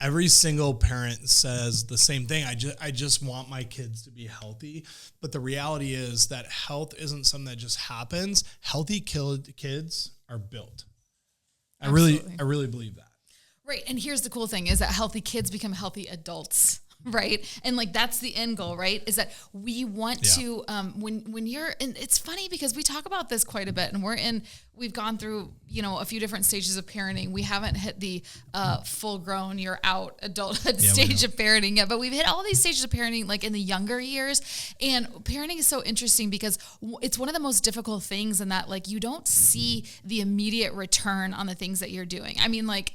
every single parent says the same thing. I just want my kids to be healthy. But the reality is that health isn't something that just happens. Healthy kids are built. I really believe that. Right. And here's the cool thing is that healthy kids become healthy adults. Right. And like, that's the end goal, right? Is that we want to, when you're, and it's funny because we talk about this quite a bit and we've gone through, a few different stages of parenting. We haven't hit the full grown, you're out adulthood stage of parenting yet, but we've hit all these stages of parenting, like in the younger years. And parenting is so interesting because it's one of the most difficult things in that, like, you don't see the immediate return on the things that you're doing. I mean, like,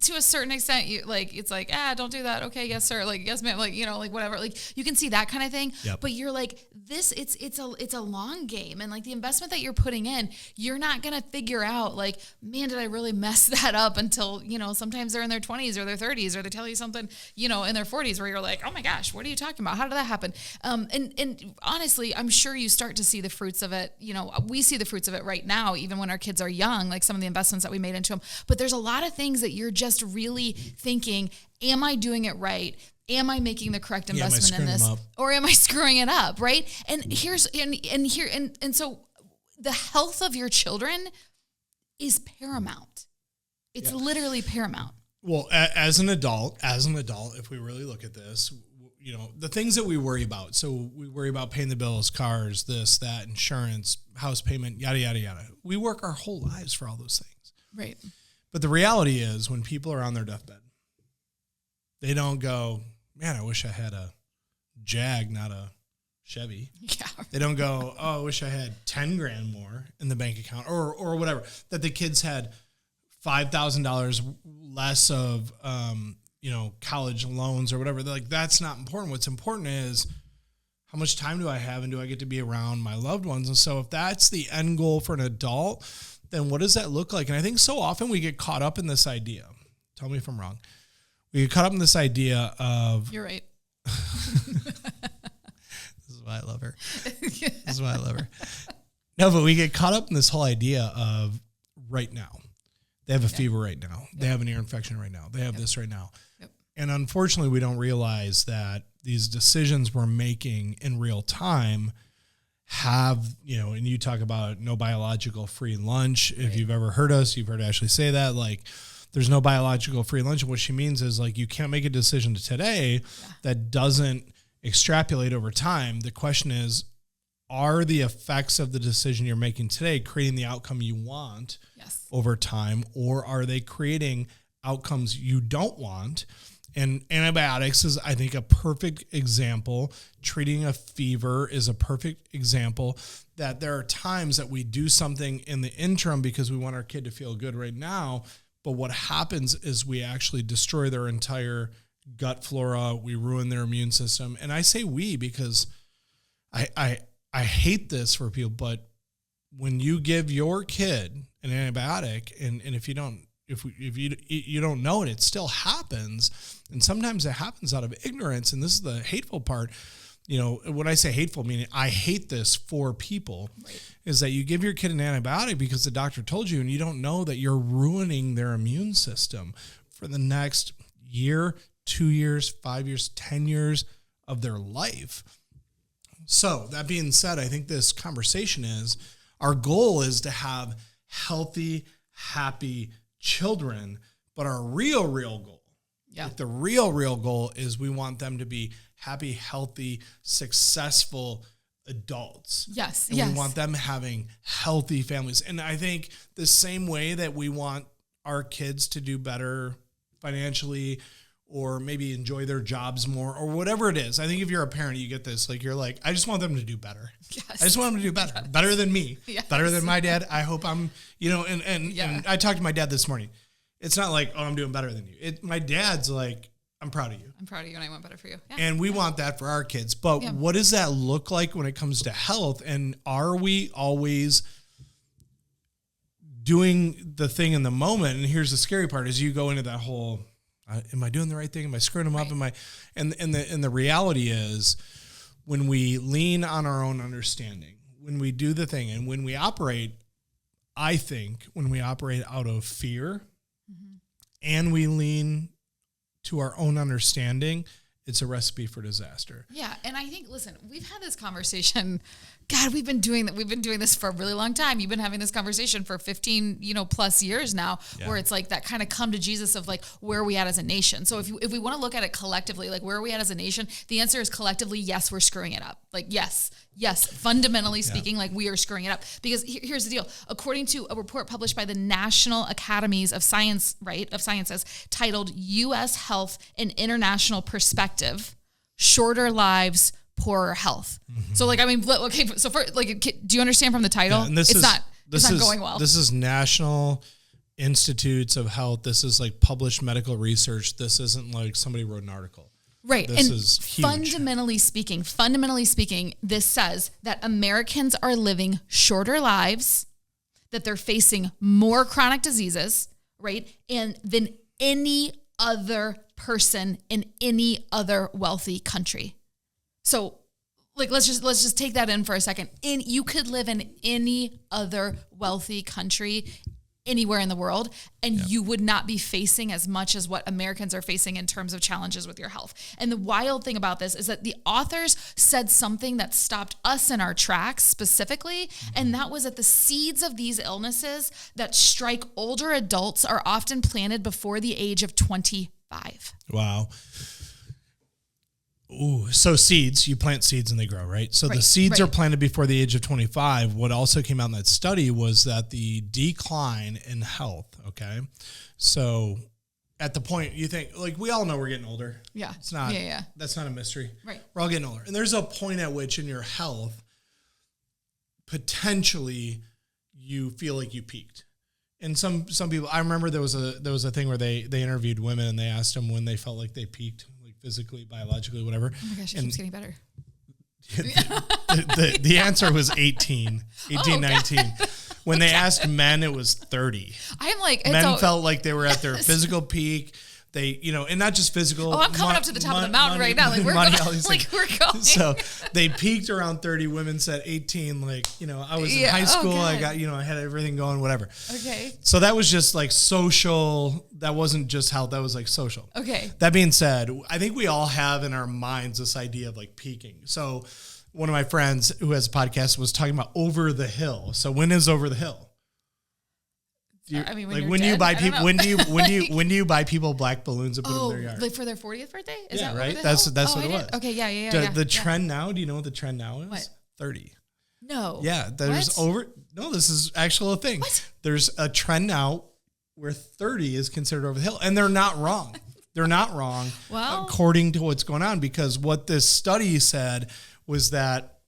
to a certain extent, it's like, don't do that. Okay. Yes, sir. Like, yes, ma'am. Like, like whatever, like you can see that kind of thing, but you're like it's a long game. And like the investment that you're putting in, you're not going to figure out like, man, did I really mess that up until, sometimes they're in their 20s or their 30s, or they tell you something, in their 40s where you're like, oh my gosh, what are you talking about? How did that happen? And honestly, I'm sure you start to see the fruits of it. We see the fruits of it right now, even when our kids are young, like some of the investments that we made into them, but there's a lot of things that you're just really thinking, am I doing it right? Am I making the correct investment in this? Or am I screwing it up? Right. And so the health of your children is paramount. It's literally paramount. Well, as an adult, if we really look at this, the things that we worry about. So we worry about paying the bills, cars, this, that, insurance, house payment, yada, yada, yada. We work our whole lives for all those things. Right. But the reality is when people are on their deathbed, they don't go, man, I wish I had a Jag, not a Chevy. Yeah. They don't go, oh, I wish I had 10 grand more in the bank account or whatever, that the kids had $5,000 less of, college loans or whatever. They're like, that's not important. What's important is how much time do I have and do I get to be around my loved ones? And so if that's the end goal for an adult, then what does that look like? And I think so often we get caught up in this idea. Tell me if I'm wrong. We get caught up in this idea of... You're right. This is why I love her. No, but we get caught up in this whole idea of right now. They have a fever right now. Yep. They have an ear infection right now. They have this right now. Yep. And unfortunately, we don't realize that these decisions we're making in real time have, and you talk about no biological free lunch. Right. If you've ever heard us, you've heard Ashley say that, like, there's no biological free lunch. And what she means is, like, you can't make a decision today that doesn't extrapolate over time. The question is, are the effects of the decision you're making today creating the outcome you want over time, or are they creating outcomes you don't want? And antibiotics is, I think, a perfect example. Treating a fever is a perfect example that there are times that we do something in the interim because we want our kid to feel good right now. But what happens is we actually destroy their entire gut flora. We ruin their immune system. And I say we because I hate this for people, but when you give your kid an antibiotic, and if you don't, if you don't know it, it still happens. And sometimes it happens out of ignorance. And this is the hateful part. When I say hateful, meaning I hate this for people, is that you give your kid an antibiotic because the doctor told you, and you don't know that you're ruining their immune system for the next year, 2 years, 5 years, 10 years of their life. So that being said, I think this conversation is, our goal is to have healthy, happy children, but our real goal, the real goal is we want them to be happy, healthy, successful adults. Yes. And we want them having healthy families. And I think the same way that we want our kids to do better financially, or maybe enjoy their jobs more, or whatever it is. I think if you're a parent, you get this, like, you're like, I just want them to do better. Yes. I just want them to do better, better than me, better than my dad. I hope I'm, and I talked to my dad this morning. It's not like, oh, I'm doing better than you. My dad's like, I'm proud of you. I'm proud of you, and I want better for you. Yeah. And we want that for our kids. But what does that look like when it comes to health? And are we always doing the thing in the moment? And here's the scary part: is you go into that whole, am I doing the right thing? Am I screwing them up? And the reality is, when we lean on our own understanding, when we do the thing, and when we operate, I think when we operate out of fear, and we lean to our own understanding, it's a recipe for disaster. Yeah. And I think, listen, we've had this conversation. God, we've been doing that. We've been doing this for a really long time. You've been having this conversation for 15, plus years now, where it's like that kind of come to Jesus of like, where are we at as a nation? So if we want to look at it collectively, like where are we at as a nation? The answer is collectively, yes, we're screwing it up. Like, yes, fundamentally speaking, like we are screwing it up because here's the deal. According to a report published by the National Academies of Science, of Sciences, titled U.S. Health and International Perspective, Shorter Lives, Poorer Health. Mm-hmm. So so for do you understand from the title? Yeah, and it's not going well. This is National Institutes of Health. This is like published medical research. This isn't like somebody wrote an article. Right. This and is huge. Fundamentally speaking, this says that Americans are living shorter lives, that they're facing more chronic diseases, right? And than any other person in any other wealthy country. So let's just take that in for a second. You could live in any other wealthy country anywhere in the world, and you would not be facing as much as what Americans are facing in terms of challenges with your health. And the wild thing about this is that the authors said something that stopped us in our tracks specifically, and that was that the seeds of these illnesses that strike older adults are often planted before the age of 25. Wow. Ooh, so seeds, you plant seeds and they grow, right? So the seeds are planted before the age of 25. What also came out in that study was that the decline in health, okay? So at the point you think, like, we all know we're getting older. Yeah. It's not, that's not a mystery. Right. We're all getting older. And there's a point at which in your health, potentially you feel like you peaked. And some people, I remember there was a thing where they interviewed women and they asked them when they felt like they peaked. Physically, biologically, whatever. Oh my gosh, it keeps getting better. The answer was 18, 19. When they asked men, it was 30. I'm like, men felt like they were at their physical peak. They, and not just physical. Oh, I'm coming up to the top of the mountain right now. Like we're going. So they peaked around 30. Women said 18. Like, I was in high school. I got, I had everything going, whatever. Okay. So that was just like social. That wasn't just health. That was like social. Okay. That being said, I think we all have in our minds this idea of like peaking. So one of my friends who has a podcast was talking about over the hill. So when is over the hill? When do you buy people? When do you buy people black balloons and put them in their yard? Like for their 40th birthday? Is that right. That's what it was. Okay, yeah. The trend now. Do you know what the trend now is? What? 30. No. Yeah, there's No, this is actually a thing. What? There's a trend now where 30 is considered over the hill, and they're not wrong. They're not wrong. Well, according to what's going on, because what this study said was that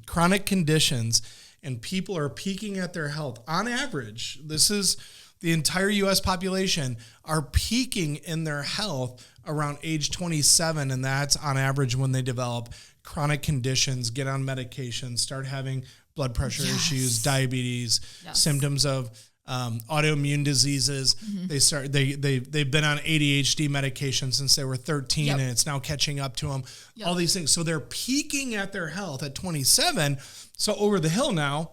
chronic conditions. And people are peaking at their health. On average, this is the entire U.S. population are peaking in their health around age 27. And that's on average when they develop chronic conditions, get on medication, start having blood pressure issues, diabetes, symptoms of autoimmune diseases. Mm-hmm. They've been on ADHD medication since they were 13 and it's now catching up to them. All these things. So they're peaking at their health at 27. So over the hill now,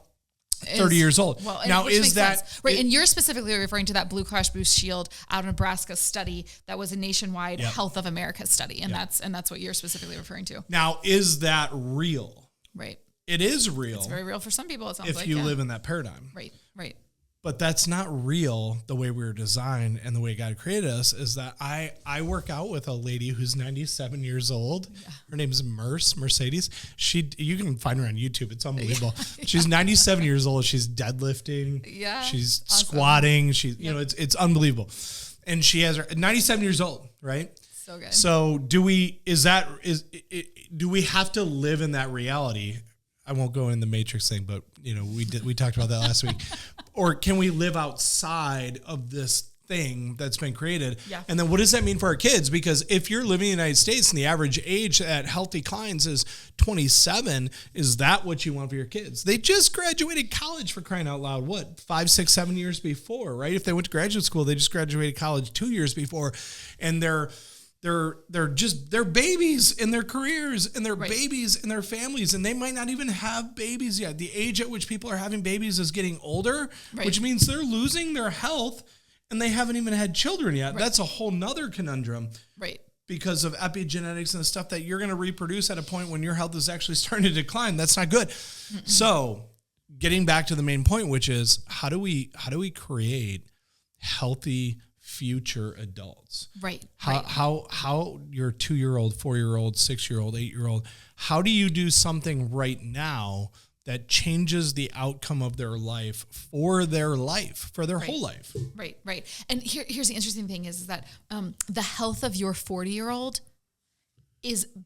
30 years old. Well, now is that sense. Right? And you're specifically referring to that Blue Cross Blue Shield out of Nebraska study that was a nationwide Health of America study, and that's what you're specifically referring to. Now, is that real? Right. It is real. It's very real for some people. It sounds if like you live in that paradigm. Right. But that's not real the way we were designed and the way God created us. Is that I work out with a lady who's 97 years old. Yeah. Her name is Mercedes. You can find her on YouTube. It's unbelievable. Yeah. She's 97 years old. She's deadlifting. Yeah. She's squatting. She's it's unbelievable. And she has her 97 years old, right? So good. So do we have to live in that reality? I won't go in the Matrix thing, but we talked about that last week. Or can we live outside of this thing that's been created? Yeah. And then what does that mean for our kids? Because if you're living in the United States and the average age at health declines is 27, is that what you want for your kids? They just graduated college, for crying out loud. What, 5, 6, 7 years before, right? If they went to graduate school, they just graduated college 2 years before, and they're babies in their careers and they're babies in their families, and they might not even have babies yet. The age at which people are having babies is getting older, which means they're losing their health and they haven't even had children yet. Right. That's a whole nother conundrum. Right. Because of epigenetics and stuff that you're going to reproduce at a point when your health is actually starting to decline. That's not good. Mm-mm. So getting back to the main point, which is how do we create healthy future adults? Right. How your 2-year-old, 4-year-old, 6-year-old, 8-year-old, how do you do something right now that changes the outcome of their life, for their whole life? Right. And here's the interesting thing is that the health of your 40-year-old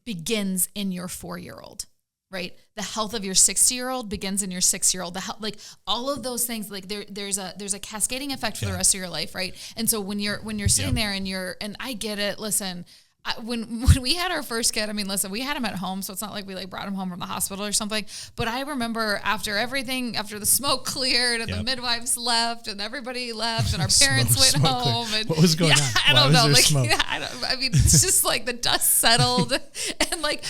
begins in your 4-year-old. Right. The health of your 60-year-old begins in your 6-year-old. Like all of those things, like there's a cascading effect for the rest of your life. Right. And so when you're sitting there and I get it, listen, when we had our first kid, I mean, listen, we had him at home, so it's not like we like brought him home from the hospital or something. But I remember after the smoke cleared and the midwives left and everybody left and our parents went home. And what was going on? I don't know. I mean, it's just like the dust settled and like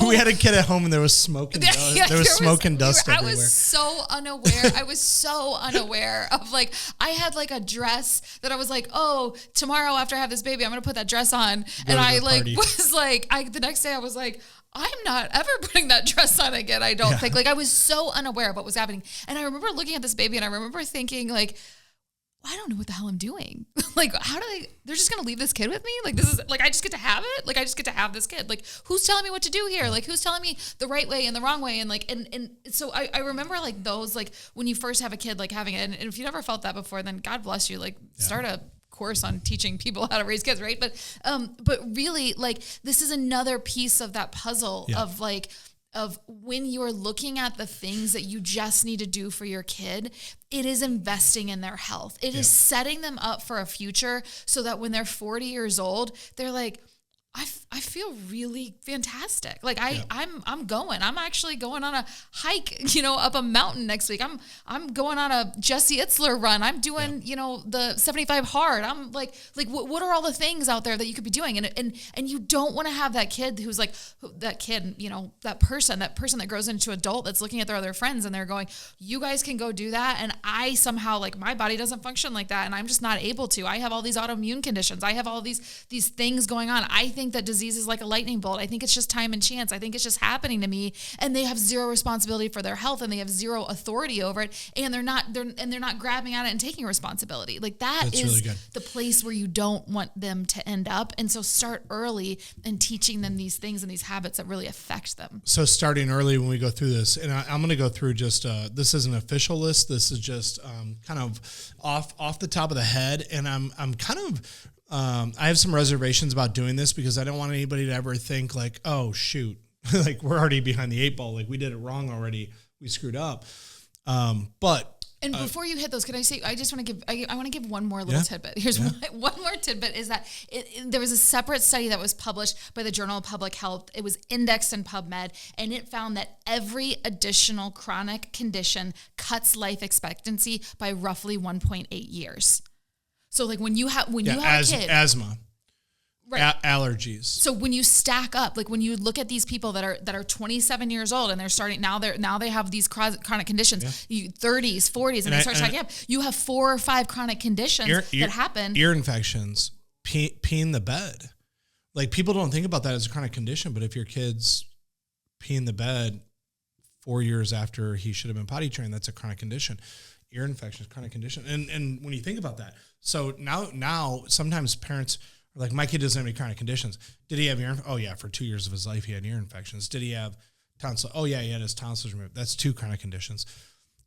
we had a kid at home and there was smoke and dust. There was smoke and dust everywhere. I was so unaware of like, I had like a dress that I was like, oh, tomorrow after I have this baby, I'm going to put that dress on. And I the next day I was like, I'm not ever putting that dress on again. I don't think. Like I was so unaware of what was happening. And I remember looking at this baby and I remember thinking like, I don't know what the hell I'm doing. Like, they're just going to leave this kid with me? Like, this is like, I just get to have it. Like, I just get to have this kid. Like, who's telling me what to do here? Like, who's telling me the right way and the wrong way? And like, and so I remember like those, like when you first have a kid, like having it. And if you never felt that before, then God bless you. Like start a course on teaching people how to raise kids, right? But really, like, this is another piece of that puzzle of when you're looking at the things that you just need to do for your kid, it is investing in their health. It is setting them up for a future so that when they're 40 years old, they're like, I feel really fantastic. Like I'm actually going on a hike, up a mountain next week. I'm going on a Jesse Itzler run. I'm doing, the 75 hard. I'm like what are all the things out there that you could be doing? And you don't want to have that kid who's like that kid, that person that grows into adult that's looking at their other friends and they're going, you guys can go do that. And I somehow like my body doesn't function like that. And I'm just not able to. I have all these autoimmune conditions. I have all these things going on. I think that disease is like a lightning bolt. I think it's just time and chance. I think it's just happening to me, and they have zero responsibility for their health, and they have zero authority over it, and they're not grabbing at it and taking responsibility. Like that's is really the place where you don't want them to end up. And so start early and teaching them these things and these habits that really affect them. So starting early when we go through this, and I'm going to go through just this is an official list. This is just kind of off the top of the head, and I'm kind of. I have some reservations about doing this because I don't want anybody to ever think like, oh shoot, like we're already behind the 8 ball. Like we did it wrong already. We screwed up. And before you hit those, can I say, I just want to give, I want to give one more little tidbit. Here's one more tidbit is that there was a separate study that was published by the Journal of Public Health. It was indexed in PubMed, and it found that every additional chronic condition cuts life expectancy by roughly 1.8 years. So like when you have a kid, asthma, right. Allergies. So when you stack up, like when you look at these people that are 27 years old and they're starting now they have these chronic conditions, 30s, 40s, and they start stacking up. You have 4 or 5 chronic conditions that happen. Ear infections, peeing the bed. Like people don't think about that as a chronic condition, but if your kid's peeing the bed 4 years after he should have been potty trained, that's a chronic condition. Ear infection is a chronic condition. And when you think about that, so now sometimes parents are like, my kid doesn't have any chronic conditions. Did he have ear? Oh yeah, for 2 years of his life he had ear infections. Did he have tonsil? Oh yeah, he had his tonsils removed. That's 2 chronic conditions.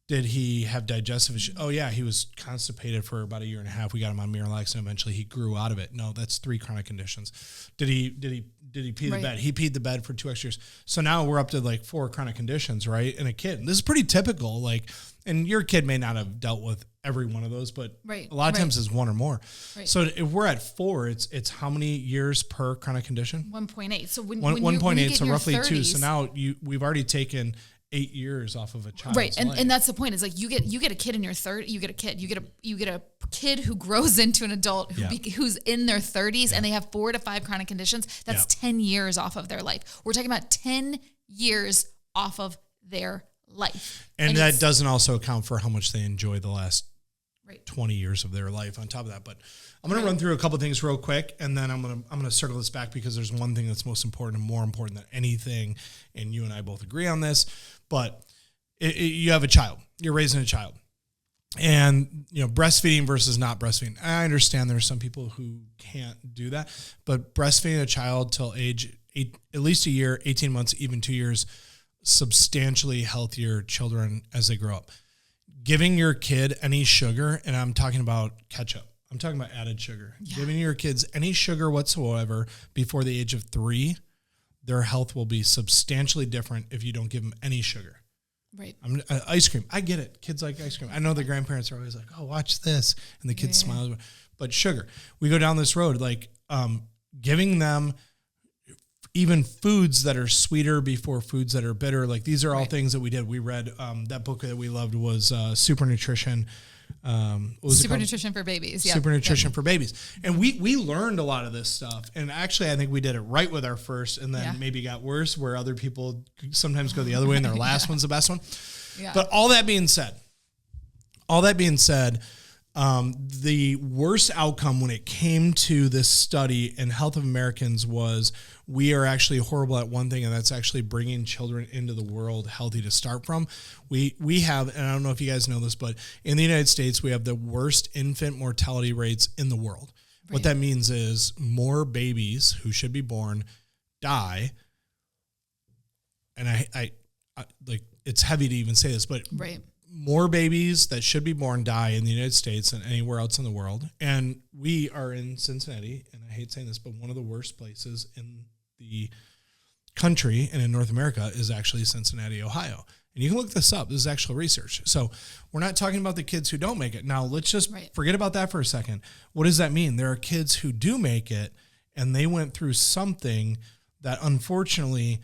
Did he have digestive issues? Oh yeah, he was constipated for about 1.5 years. We got him on Miralax and eventually he grew out of it. No, that's 3 chronic conditions. Did he pee the bed? He peed the bed for 2 extra years. So now we're up to like 4 chronic conditions, right? In a kid. And this is pretty typical. Like, and your kid may not have dealt with every one of those, but a lot of times it's 1 or more. Right. So if we're at 4, it's how many years per chronic condition? 1.8. So when 1.8, so roughly 30s, 2. So now we've already taken 8 years off of a child's life. And that's the point. Is like you get a kid in your 30s. You get a kid who grows into an adult who's in their 30s and they have 4 to 5 chronic conditions. That's 10 years off of their life. We're talking about 10 years off of their life. And that doesn't also account for how much they enjoy the last 20 years of their life on top of that. But I'm going to run through a couple of things real quick, and then I'm going to circle this back because there's one thing that's most important and more important than anything, and you and I both agree on this. But you have a child. You're raising a child. And, breastfeeding versus not breastfeeding. I understand there's some people who can't do that, but breastfeeding a child till age 8, at least a year, 18 months, even 2 years, substantially healthier children as they grow up. Giving your kid any sugar, and I'm talking about ketchup. I'm talking about added sugar. Yeah. Giving your kids any sugar whatsoever before the age of 3, their health will be substantially different if you don't give them any sugar. Right. Ice cream. I get it. Kids like ice cream. I know the grandparents are always like, oh, watch this. And the kids smile. But sugar. We go down this road, giving them even foods that are sweeter before foods that are bitter. Like these are all things that we did. We read that book that we loved was Super Nutrition. Super Nutrition for Babies. Yeah. Super Nutrition for Babies. And we learned a lot of this stuff. And actually, I think we did it right with our first and then maybe got worse where other people sometimes go the other way and their last one's the best one. Yeah. But all that being said, the worst outcome when it came to this study in health of Americans was we are actually horrible at one thing, and that's actually bringing children into the world healthy to start from. We have, and I don't know if you guys know this, but in the United States, we have the worst infant mortality rates in the world. Right. What that means is more babies who should be born die. And I like, it's heavy to even say this, but more babies that should be born die in the United States than anywhere else in the world. And we are in Cincinnati, and I hate saying this, but one of the worst places in the country and in North America is actually Cincinnati, Ohio. And you can look this up. This is actual research. So we're not talking about the kids who don't make it. Now, let's just forget about that for a second. What does that mean? There are kids who do make it, and they went through something that unfortunately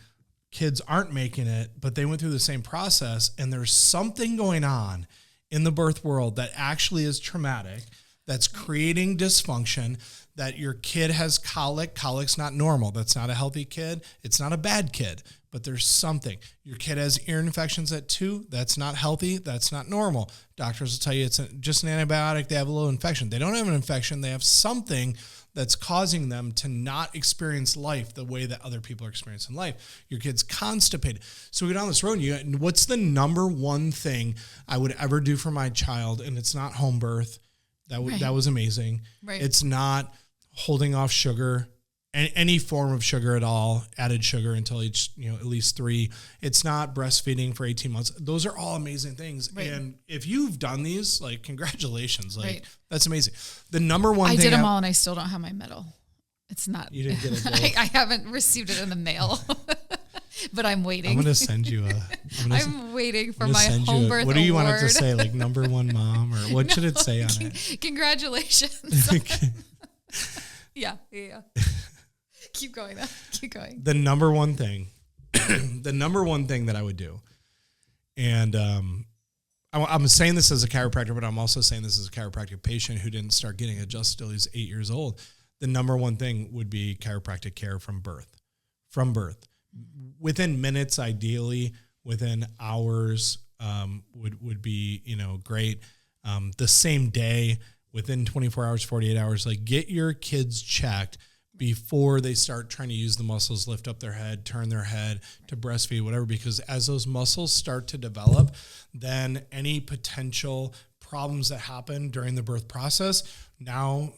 kids aren't making it, but they went through the same process, and there's something going on in the birth world that actually is traumatic, that's creating dysfunction, that your kid has colic. Colic's not normal. That's not a healthy kid. It's not a bad kid, but there's something. Your kid has ear infections at 2. That's not healthy. That's not normal. Doctors will tell you it's just an antibiotic. They have a little infection. They don't have an infection. They have something that's causing them to not experience life the way that other people are experiencing life. Your kid's constipated. So we go down this road. What's the number one thing I would ever do for my child? And it's not home birth. That was amazing. Right. It's not holding off sugar, any form of sugar at all, added sugar until age, at least 3. It's not breastfeeding for 18 months. Those are all amazing things. Right. And if you've done these, congratulations. That's amazing. The number one thing. I did them all and I still don't have my medal. It's not. You didn't get it. I haven't received it in the mail. But I'm waiting. I'm going to send you I'm waiting for my home birth award. What do you want it to say? Number one mom, or what should it say on it? Congratulations. Yeah. Keep going though. Keep going. The number one thing that I would do, and I'm saying this as a chiropractor, but I'm also saying this as a chiropractic patient who didn't start getting adjusted till he's 8 years old. The number one thing would be chiropractic care from birth. Within minutes, ideally, within hours, would be, great. The same day, within 24 hours, 48 hours, get your kids checked before they start trying to use the muscles, lift up their head, turn their head to breastfeed, whatever, because as those muscles start to develop, then any potential problems that happen during the birth process, now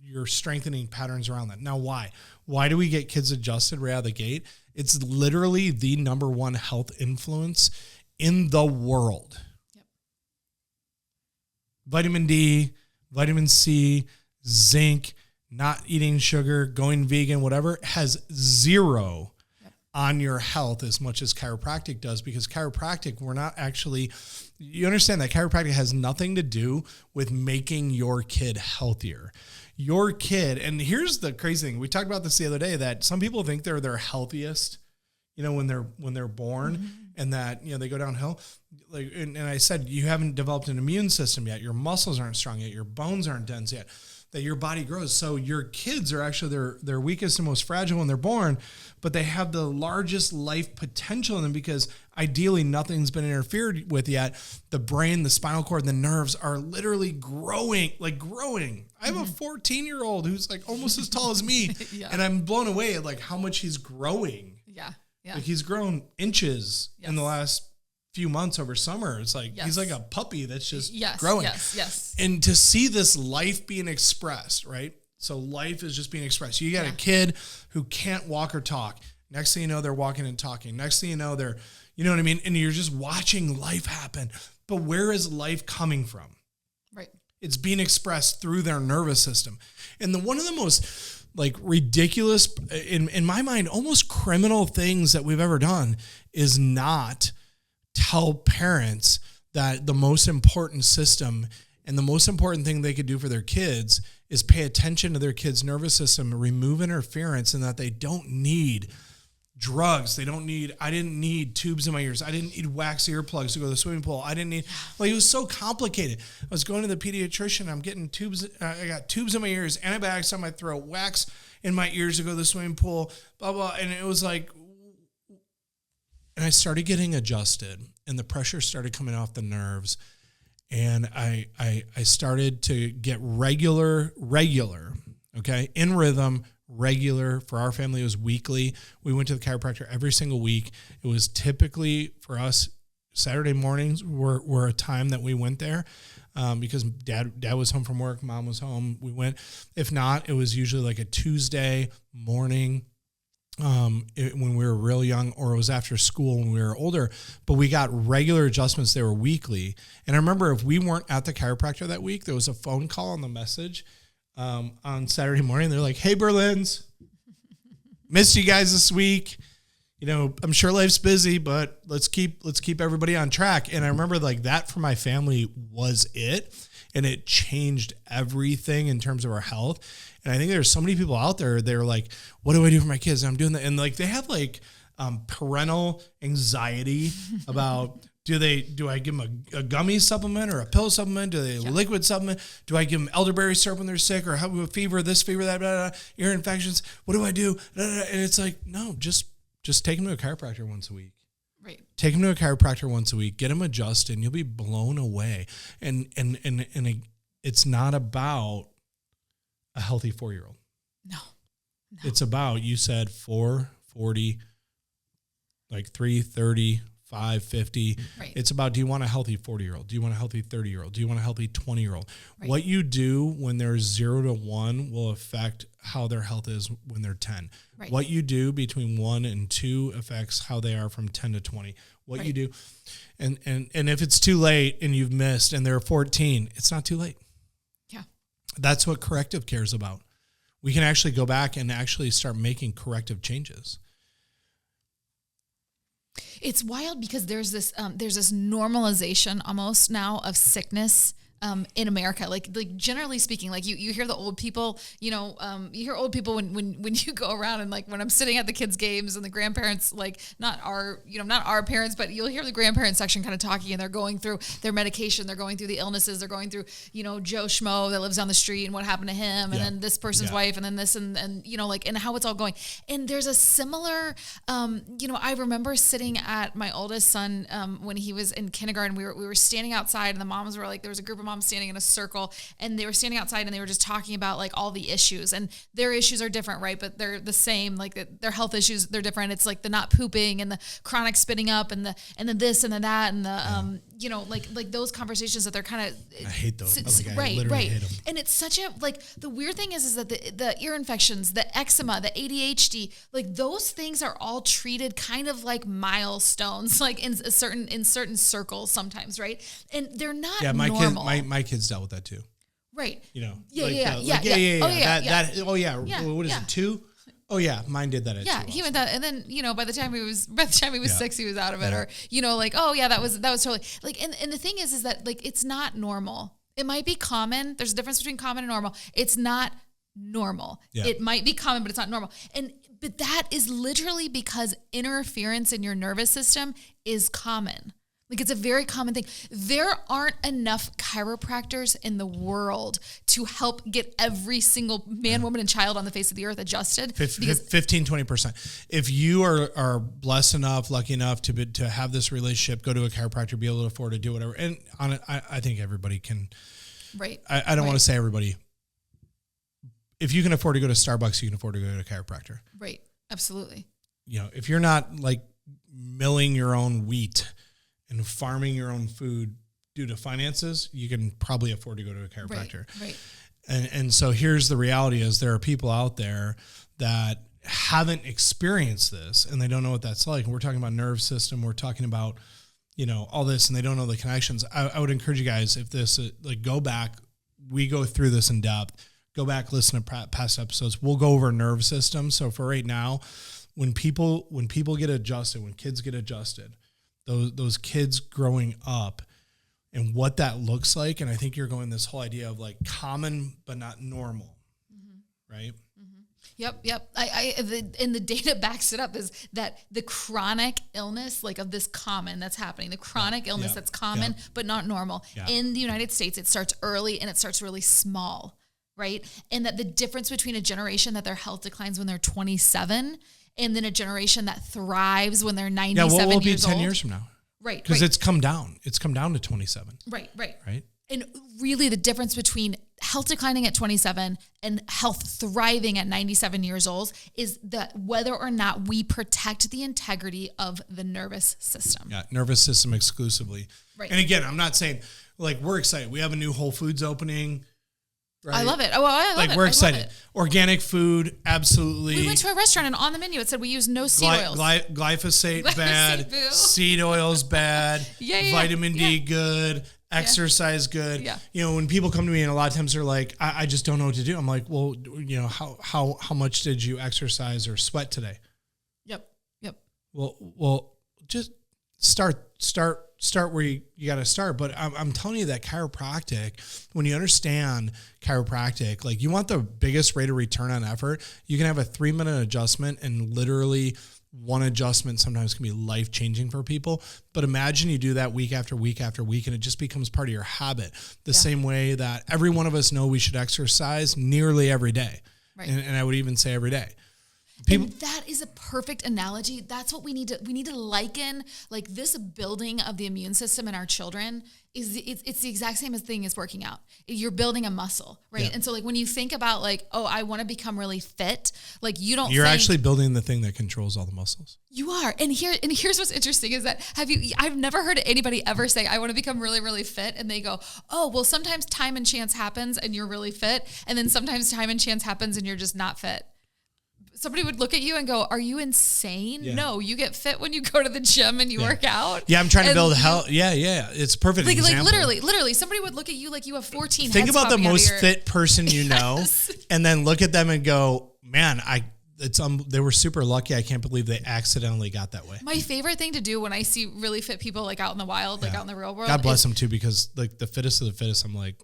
you're strengthening patterns around that. Now, why? Why do we get kids adjusted right out of the gate? It's literally the number one health influence in the world. Yep. Vitamin D, vitamin C, zinc, not eating sugar, going vegan, whatever, has zero on your health as much as chiropractic does, because chiropractic, we're not actually, you understand that chiropractic has nothing to do with making your kid healthier. Your kid, and here's the crazy thing, we talked about this the other day, that some people think they're their healthiest, when they're born, and that, they go downhill. And I said, you haven't developed an immune system yet. Your muscles aren't strong yet. Your bones aren't dense yet. that your body grows. So your kids are actually their weakest and most fragile when they're born, but they have the largest life potential in them because ideally nothing's been interfered with yet. The brain, the spinal cord, the nerves are literally growing. I have a 14-year-old who's like almost as tall as me, and I'm blown away at like how much he's growing. Yeah. Like he's grown inches in the last few months over summer. It's like he's like a puppy that's just growing. Yes. And to see this life being expressed, right? So life is just being expressed. You got a kid who can't walk or talk. Next thing you know, they're walking and talking. Next thing you know, they're, you know what I mean? And you're just watching life happen. But where is life coming from? Right. It's being expressed through their nervous system. And one of the most like ridiculous, in my mind, almost criminal things that we've ever done is not tell parents that the most important system and the most important thing they could do for their kids is pay attention to their kids' nervous system, remove interference, and that they don't need drugs. I didn't need tubes in my ears. I didn't need wax earplugs to go to the swimming pool. It was so complicated. I was going to the pediatrician. I'm getting tubes. I got tubes in my ears, antibiotics on my throat, wax in my ears to go to the swimming pool, blah, blah. And it was like, and I started getting adjusted and the pressure started coming off the nerves. And I started to get regular, okay, in rhythm, regular. For our family, it was weekly. We went to the chiropractor every single week. It was typically for us, Saturday mornings were a time that we went there because dad was home from work, mom was home. We went. If not, it was usually like a Tuesday morning when we were real young, or it was after school when we were older, but we got regular adjustments. They were weekly. And I remember if we weren't at the chiropractor that week, there was a phone call on the message on Saturday morning. They're like, "Hey, Berlins, missed you guys this week. You know, I'm sure life's busy, but let's keep everybody on track." And I remember like that for my family was it. And it changed everything in terms of our health. And I think there's so many people out there, they're like, what do I do for my kids? And I'm doing that. And like, they have like parental anxiety about, do I give them a gummy supplement or a pill supplement? Do they liquid supplement? Do I give them elderberry syrup when they're sick, or have a fever, this fever, that, blah, blah, ear infections? What do I do? Blah, blah, blah. And it's like, no, just take them to a chiropractor once a week. Right. Take them to a chiropractor once a week, get them adjusted, and you'll be blown away. And it's not about a healthy 4-year-old. No. It's about, you said 4, 40, like 3, 30, 5, 50. Right. It's about, do you want a healthy 40-year-old? Do you want a healthy 30-year-old? Do you want a healthy 20-year-old? Right. What you do when they're 0 to 1 will affect how their health is when they're 10. Right. What you do between 1 and 2 affects how they are from 10 to 20. What you do, and if it's too late and you've missed and they're 14, it's not too late. Yeah. That's what corrective care is about. We can actually go back and actually start making corrective changes. It's wild because there's this normalization almost now of sickness in America. Like generally speaking, like you hear the old people, you hear old people when you go around, and like when I'm sitting at the kids' games and the grandparents, like not our parents, but you'll hear the grandparent section kind of talking, and they're going through their medication, they're going through the illnesses, they're going through, Joe Schmo that lives down the street and what happened to him, and then this person's wife, and then this, and and how it's all going. And there's a similar, I remember sitting at my oldest son when he was in kindergarten. We were standing outside, and the moms were like, there was a group of moms standing in a circle, and they were standing outside, and they were just talking about like all the issues, and their issues are different, right? But they're the same. Like their health issues, they're different. It's like the not pooping and the chronic spitting up and the this and the that and the like those conversations that they're kind of. I hate those. Right. Hate them. And it's such a the weird thing is that the ear infections, the eczema, the ADHD, like those things are all treated kind of like milestones, like in certain circles sometimes, right? And they're not normal. My kids dealt with that too. Right. What is it, 2? Oh yeah, mine did that at 2. Yeah, he went that, and then by the time he was 6, he was out of it, or that was totally like. And the thing is that like it's not normal. It might be common. There's a difference between common and normal. It's not normal. Yeah. It might be common, but it's not normal. But that is literally because interference in your nervous system is common. Like it's a very common thing. There aren't enough chiropractors in the world to help get every single man, woman, and child on the face of the earth adjusted. 15, 20%. If you are blessed enough, lucky enough to have this relationship, go to a chiropractor, be able to afford to do whatever. And I think everybody can. Right. I don't want to say everybody. If you can afford to go to Starbucks, you can afford to go to a chiropractor. Right. Absolutely. You know, if you're not like milling your own wheat and farming your own food due to finances, you can probably afford to go to a chiropractor. Right. And so here's the reality is there are people out there that haven't experienced this and they don't know what that's like. And we're talking about nerve system. We're talking about, you know, all this and they don't know the connections. I would encourage you guys, if this, like go back, we go through this in depth, go back, listen to past episodes. We'll go over nerve system. So for right now, when people get adjusted, when kids get adjusted, those kids growing up and what that looks like. And I think you're going this whole idea of like common, but not normal. Mm-hmm. Right. Mm-hmm. Yep. And the data backs it up is that the chronic illness, like of this common that's happening, the chronic illness that's common, but not normal in the United States, it starts early and it starts really small. Right. And that the difference between a generation that their health declines when they're 27 and then a generation that thrives when they're 97 years old. Yeah, what will be 10 years from now? Right. Because it's come down. It's come down to 27. Right. Right. And really the difference between health declining at 27 and health thriving at 97 years old is that whether or not we protect the integrity of the nervous system. Yeah, nervous system exclusively. Right. And again, I'm not saying, like, we're excited. We have a new Whole Foods opening. Right? I love it. Oh, I love it. We're excited. Organic food, absolutely. We went to a restaurant and on the menu it said we use no seed oils. Glyphosate bad. Seed oils bad. Vitamin D good. Exercise good. Yeah. You know, when people come to me and a lot of times they're like, I just don't know what to do. I'm like, well, you know, how much did you exercise or sweat today? Yep. Well, just start where you got to start. But I'm telling you that chiropractic, when you understand chiropractic, like you want the biggest rate of return on effort, you can have a 3-minute adjustment and literally one adjustment sometimes can be life-changing for people. But imagine you do that week after week after week and it just becomes part of your habit. The same way that every one of us know we should exercise nearly every day. Right. And I would even say every day. And that is a perfect analogy. That's what we need to liken, like this building of the immune system in our children it's the exact same thing as working out. You're building a muscle, right? Yeah. And so like when you think about like, oh, I want to become really fit, like you're actually building the thing that controls all the muscles. You are. And here's what's interesting is that I've never heard anybody ever say, I want to become really, really fit. And they go, oh, well, sometimes time and chance happens and you're really fit. And then sometimes time and chance happens and you're just not fit. Somebody would look at you and go, are you insane? Yeah. No, you get fit when you go to the gym and you work out. Yeah, I'm trying to build health. Yeah. It's a perfect example. Like literally, somebody would look at you like you have 14 Think about the most fit person you know, and then look at them and go, man, they were super lucky. I can't believe they accidentally got that way. My favorite thing to do when I see really fit people like out in the wild, like out in the real world. God bless them too, because like the fittest of the fittest, I'm like,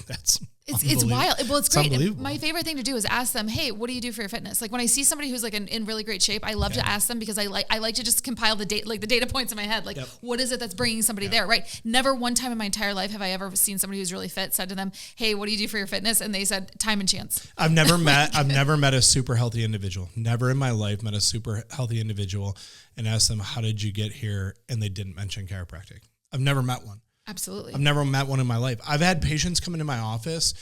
that's it's wild. Well, it's great. My favorite thing to do is ask them, hey, what do you do for your fitness? Like when I see somebody who's like in really great shape, I love to ask them because I like to just compile the data points in my head. Like what is it that's bringing somebody there, right? Never one time in my entire life have I ever seen somebody who's really fit said to them, hey, what do you do for your fitness? And they said time and chance. I've never met a super healthy individual. Never in my life met a super healthy individual and asked them, how did you get here? And they didn't mention chiropractic. I've never met one. Absolutely. I've never met one in my life. I've had patients come into my office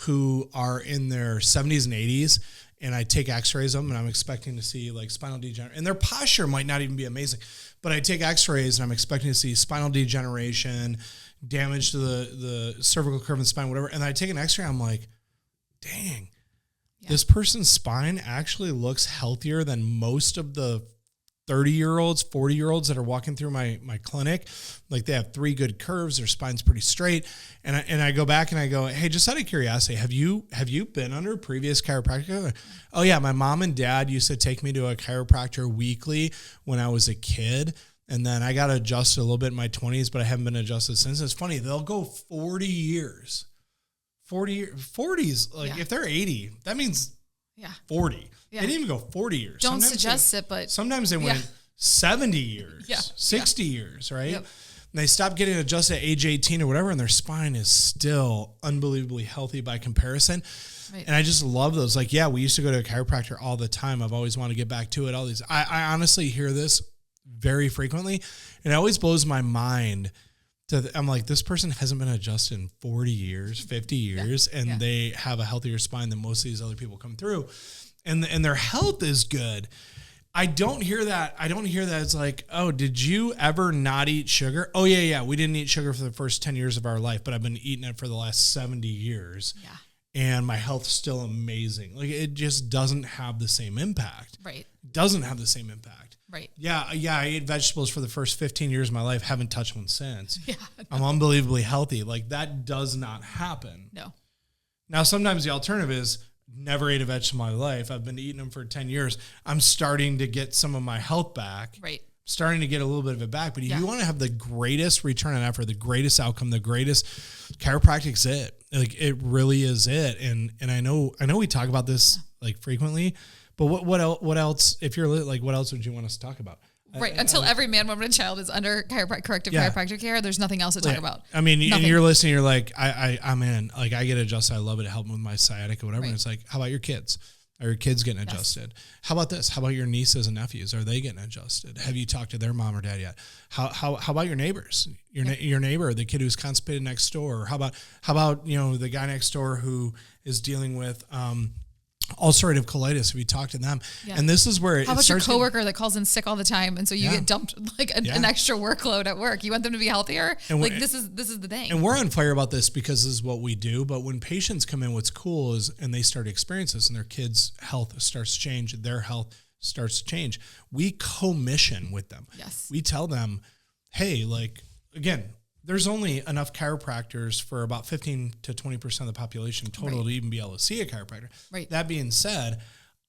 who are in their 70s and 80s, and I take x-rays of them, and I'm expecting to see like spinal degeneration. And their posture might not even be amazing, but I take x-rays, and I'm expecting to see spinal degeneration, damage to the cervical curve and spine, whatever. And I take an x-ray, I'm like, dang, this person's spine actually looks healthier than most of the 30-year-olds, 40-year-olds that are walking through my clinic. Like they have 3 good curves, their spine's pretty straight. And I go back and I go, hey, just out of curiosity, have you been under previous chiropractor? Oh yeah, my mom and dad used to take me to a chiropractor weekly when I was a kid. And then I got adjusted a little bit in my 20s, but I haven't been adjusted since. It's funny, they'll go 40 years. 40s, like if they're 80, that means 40. Yeah. They didn't even go 40 years. Don't suggest it, but... Sometimes they went 70 years, 60 years, right? Yep. and they stop getting adjusted at age 18 or whatever, and their spine is still unbelievably healthy by comparison. Right. And I just love those. Like, yeah, we used to go to a chiropractor all the time. I've always wanted to get back to it. All these, I honestly hear this very frequently, and it always blows my mind. I'm like, this person hasn't been adjusted in 40 years, 50 years, and they have a healthier spine than most of these other people come through. And their health is good. I don't hear that. It's like, oh, did you ever not eat sugar? Oh, yeah. We didn't eat sugar for the first 10 years of our life, but I've been eating it for the last 70 years. Yeah. And my health's still amazing. Like, it just doesn't have the same impact. Right. Doesn't have the same impact. Right. Yeah. I ate vegetables for the first 15 years of my life. Haven't touched one since. Yeah. I'm unbelievably healthy. Like, that does not happen. No. Now, sometimes the alternative is never ate a vegetable in my life. I've been eating them for 10 years. I'm starting to get some of my health back. Right. Starting to get a little bit of it back. But if you want to have the greatest return on effort, the greatest outcome, the greatest, chiropractic's it. Like, it really is it. And I know we talk about this like frequently, but what else, if you're like, what else would you want us to talk about? Right. Until every man, woman, and child is under corrective chiropractic care, there's nothing else to talk about. I mean, nothing. And you're listening, you're like, I'm in. Like, I get adjusted. I love it. It helped with my sciatica or whatever. Right. And it's like, how about your kids? Are your kids getting adjusted? How about this? How about your nieces and nephews? Are they getting adjusted? Have you talked to their mom or dad yet? How about your neighbors? Your neighbor, the kid who's constipated next door. Or how about the guy next door who is dealing with ulcerative colitis? Have you talked to them? Yeah. And this is where how about your coworker that calls in sick all the time, and so you get dumped like an extra workload at work? You want them to be healthier? And like, this is the thing. And we're on fire about this because this is what we do. But when patients come in, what's cool is, and they start to experience this, and their kids' health starts to change, their health starts to change. We co-mission with them. Yes. We tell them, hey, like, again, there's only enough chiropractors for about 15 to 20% of the population total to even be able to see a chiropractor. Right. That being said,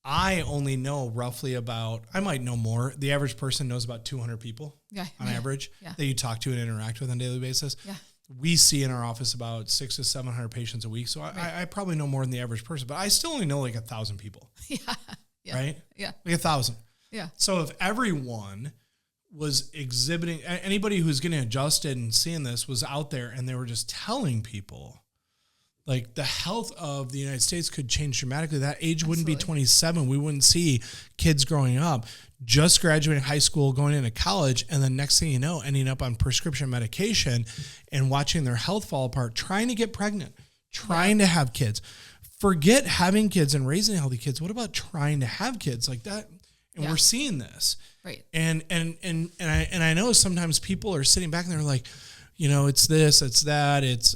I only know roughly about, I might know more. The average person knows about 200 people on average that you talk to and interact with on a daily basis. Yeah. We see in our office about 600 to 700 patients a week. So I probably know more than the average person, but I still only know like 1,000 people. Yeah. Right? Yeah. Like 1,000. Yeah. So if everyone was exhibiting, anybody who's getting adjusted and seeing this was out there and they were just telling people, like, the health of the United States could change dramatically. That age wouldn't be 27. We wouldn't see kids growing up, just graduating high school, going into college, and then next thing you know, ending up on prescription medication and watching their health fall apart, trying to get pregnant, trying to have kids. Forget having kids and raising healthy kids. What about trying to have kids like that? And we're seeing this. Right. And I know sometimes people are sitting back and they're like, it's this, it's that, it's,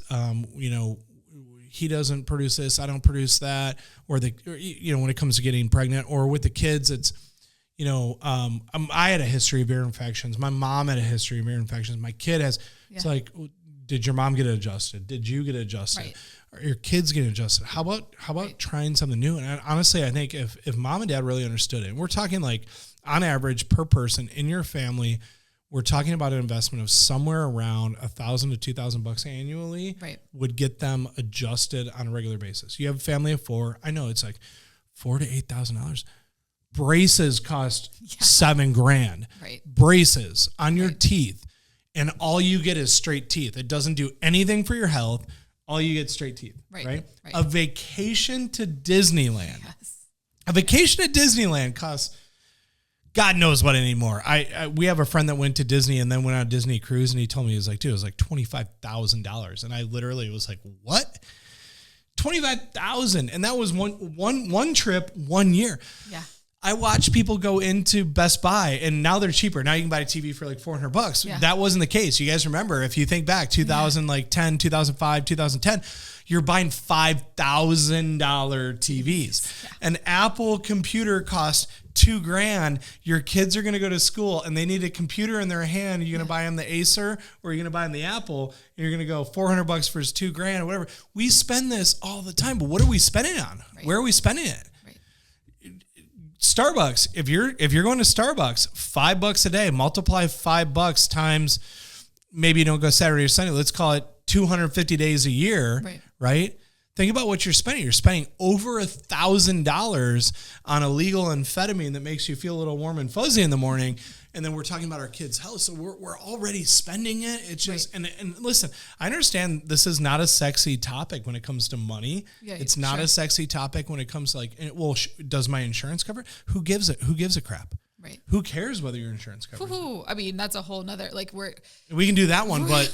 he doesn't produce this, I don't produce that. Or when it comes to getting pregnant, or with the kids, it's, I had a history of ear infections. My mom had a history of ear infections. My kid has, it's like, did your mom get adjusted? Did you get adjusted? Right. Are your kids getting adjusted? How about trying something new? And honestly, I think if mom and dad really understood it, and we're talking like on average per person in your family, we're talking about an investment of somewhere around $1,000 to $2,000 annually would get them adjusted on a regular basis. You have a family of 4. I know it's like $4,000 to $8,000. Braces cost $7,000. Right. Braces on your teeth. And all you get is straight teeth. It doesn't do anything for your health. All you get straight teeth, right? A vacation to Disneyland. Yes. A vacation to Disneyland costs God knows what anymore. We have a friend that went to Disney and then went on a Disney cruise, and he told me, he was like, dude, it was like $25,000. And I literally was like, what? $25,000. And that was one trip, 1 year. Yeah. I watch people go into Best Buy, and now they're cheaper. Now you can buy a TV for like $400. Yeah. That wasn't the case. You guys remember, if you think back, 2010, 2005, 2010, you're buying $5,000 TVs. Yeah. An Apple computer costs $2,000. Your kids are going to go to school and they need a computer in their hand. You're going to buy them the Acer, or you're going to buy them the Apple, and you're going to go $400 for $2,000 or whatever. We spend this all the time, but what are we spending on? Right. Where are we spending it? Starbucks. If you're going to Starbucks, $5 a day, multiply $5 times, maybe you don't go Saturday or Sunday. Let's call it 250 days a year, right? Think about what you're spending. You're spending over $1,000 on illegal amphetamine that makes you feel a little warm and fuzzy in the morning. And then we're talking about our kids' health. So we're already spending it. It's just, and listen, I understand this is not a sexy topic when it comes to money. Yeah, it's not a sexy topic when it comes to does my insurance cover it? Who gives a crap? Right. Who cares whether your insurance covers it? I mean, that's a whole nother, we can do that one, but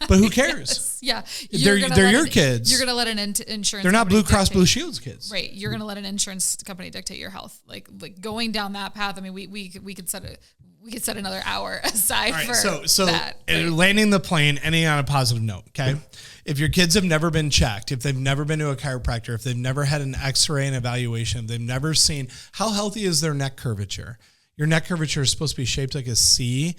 who cares? Yes. Yeah. They're your kids. You're going to let an insurance. They're not Blue Cross Blue Shield's kids. Right. You're going to let an insurance company dictate your health. Like going down that path. I mean, we could set another hour aside for that. Right? Landing the plane, ending on a positive note. Okay. If your kids have never been checked, if they've never been to a chiropractor, if they've never had an x-ray and evaluation, if they've never seen how healthy is their neck curvature. Your neck curvature is supposed to be shaped like a C,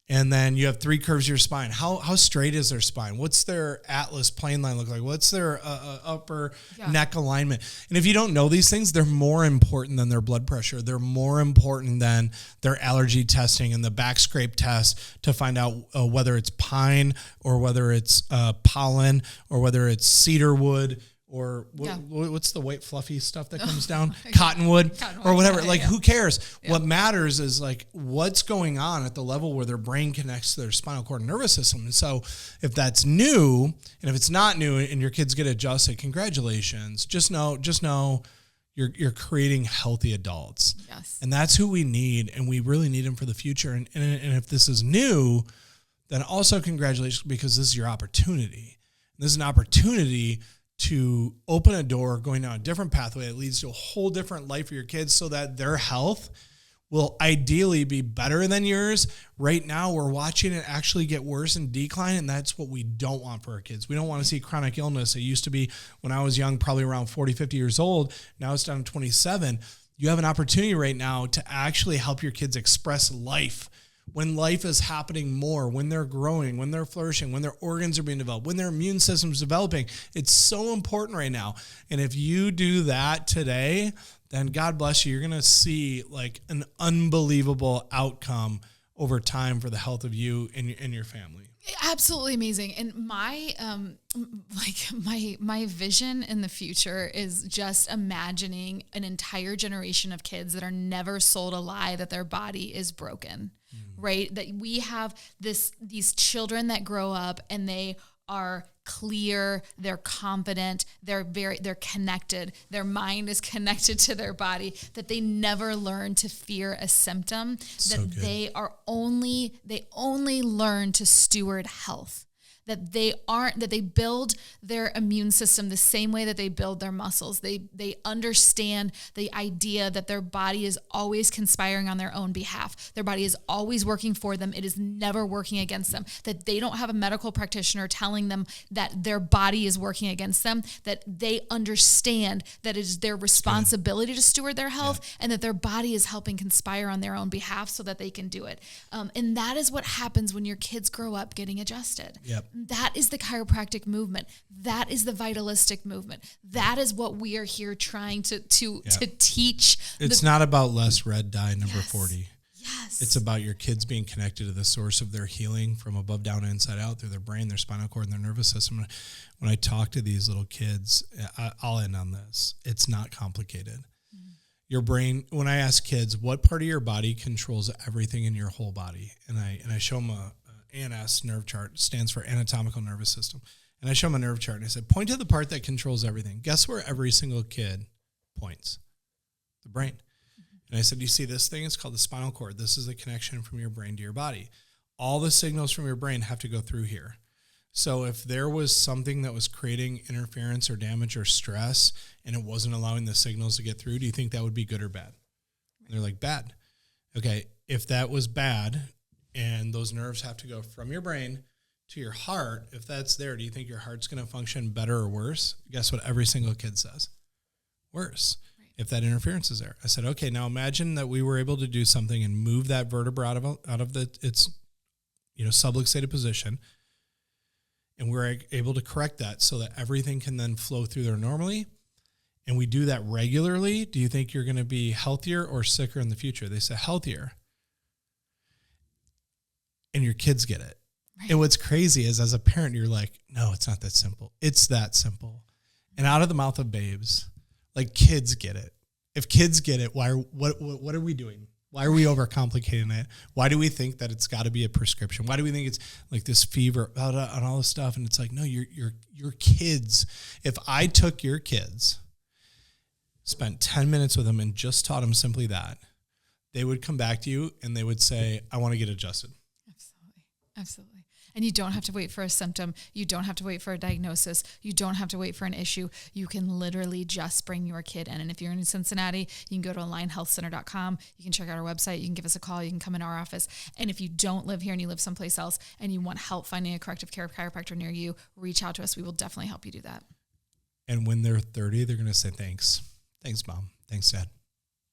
and then you have 3 curves of your spine. How straight is their spine? What's their atlas plane line look like? What's their upper neck alignment? And if you don't know these things, they're more important than their blood pressure. They're more important than their allergy testing and the back scrape test to find out whether it's pine or whether it's pollen or whether it's cedar wood. Or what's the white fluffy stuff that comes down? Cottonwood or whatever. Who cares? Yeah. What matters is what's going on at the level where their brain connects to their spinal cord and nervous system. And so if that's new, and if it's not new and your kids get adjusted, congratulations. Just know you're creating healthy adults. Yes. And that's who we need. And we really need them for the future. And if this is new, then also congratulations, because this is your opportunity. This is an opportunity to open a door going down a different pathway that leads to a whole different life for your kids so that their health will ideally be better than yours. Right now, we're watching it actually get worse and decline, and that's what we don't want for our kids. We don't want to see chronic illness. It used to be when I was young, probably around 40, 50 years old. Now it's down to 27. You have an opportunity right now to actually help your kids express life when life is happening more, when they're growing, when they're flourishing, when their organs are being developed, when their immune system's developing. It's so important right now. And if you do that today, then God bless you. You're going to see an unbelievable outcome over time for the health of you and your family. Absolutely amazing. And my vision in the future is just imagining an entire generation of kids that are never sold a lie that their body is broken. Right? That we have these children that grow up and they are clear, they're confident, they're connected, their mind is connected to their body, that they never learn to fear a symptom, that they only learn to steward health. That they build their immune system the same way that they build their muscles. They understand the idea that their body is always conspiring on their own behalf. Their body is always working for them. It is never working against them. That they don't have a medical practitioner telling them that their body is working against them. That they understand that it is their responsibility to steward their health, and that their body is helping conspire on their own behalf so that they can do it. And that is what happens when your kids grow up getting adjusted. Yep. That is the chiropractic movement. That is the vitalistic movement. That is what we are here trying to teach. It's not about less red dye number 40. Yes. It's about your kids being connected to the source of their healing from above, down, inside out through their brain, their spinal cord, and their nervous system. When I talk to these little kids, I'll end on this. It's not complicated. Your brain, when I ask kids, what part of your body controls everything in your whole body? And I show them a ANS nerve chart, stands for anatomical nervous system. And I show them a nerve chart and I said, point to the part that controls everything. Guess where every single kid points? The brain. And I said, you see this thing? It's called the spinal cord. This is the connection from your brain to your body. All the signals from your brain have to go through here. So if there was something that was creating interference or damage or stress and it wasn't allowing the signals to get through, do you think that would be good or bad? And they're like, bad. Okay, if that was bad, and those nerves have to go from your brain to your heart, if that's there, do you think your heart's going to function better or worse? Guess what every single kid says? Worse. Right. If that interference is there. I said, okay, now imagine that we were able to do something and move that vertebra out of its subluxated position, and we're able to correct that so that everything can then flow through there normally, and we do that regularly. Do you think you're going to be healthier or sicker in the future? They said healthier. And your kids get it. Right. And what's crazy is as a parent, you're like, no, it's not that simple. It's that simple. And out of the mouth of babes, like kids get it. If kids get it, what are we doing? Why are we overcomplicating it? Why do we think that it's got to be a prescription? Why do we think it's like this fever and all this stuff? And it's like, no, your kids. If I took your kids, spent 10 minutes with them and just taught them simply that, they would come back to you and they would say, I want to get adjusted. Absolutely. Absolutely. And you don't have to wait for a symptom. You don't have to wait for a diagnosis. You don't have to wait for an issue. You can literally just bring your kid in. And if you're in Cincinnati, you can go to AlignHealthCenter.com. You can check out our website. You can give us a call. You can come in our office. And if you don't live here and you live someplace else and you want help finding a corrective care chiropractor near you, reach out to us. We will definitely help you do that. And when they're 30, they're going to say, thanks. Thanks, Mom. Thanks, Dad.